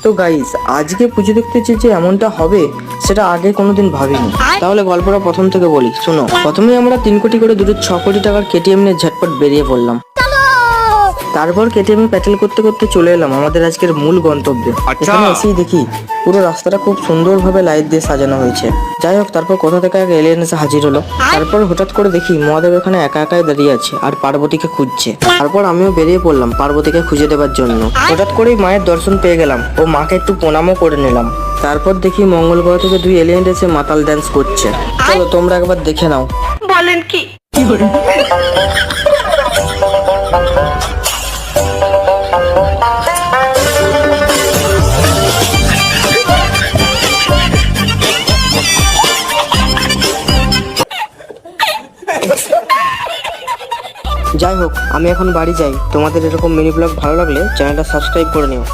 তো গাইস, আজকে পুজো দেখতে যে এমনটা হবে সেটা আগে কোনোদিন ভাবিনি। তাহলে গল্পটা প্রথম থেকে বলি, শোনো। প্রথমে আমরা 3 কোটি করে দুটো 6 কোটি টাকার কেটিএম নিয়ে ঝটপট বেরিয়ে পড়লাম। তারপর কেটিএম প্যাটেল করতে করতে চলে এলাম আমাদের আজকের মূল গন্তব্যে। এখানে এসেই দেখি পুরো রাস্তাটা খুব সুন্দরভাবে লাইট দিয়ে সাজানো হয়েছে। যাই হোক, তারপর কোথা থেকে এক এলিয়েন এসে হাজির হলো। তারপর হঠাৎ করে দেখি মহাদেব এখানে একা একাই দাঁড়িয়ে আছে আর পার্বতীকে খুঁজছে। তারপর আমিও বেরিয়ে পড়লাম পার্বতীকে খুঁজে দেওয়ার জন্য। হঠাৎ করেই মায়ের দর্শন পেয়ে গেলাম ও মাকে একটু প্রণামও করে নিলাম। তারপর দেখি মঙ্গল গ্রহ থেকে 2 এলিয়েন এসে মাতাল ড্যান্স করছে। চলো তোমরা একবার দেখে নাও। বলেন কি? যাই হোক, আমি এখন বাড়ি যাই। তোমাদের এরকম মিনি ব্লগ ভালো লাগলে চ্যানেলটা সাবস্ক্রাইব করে নিও।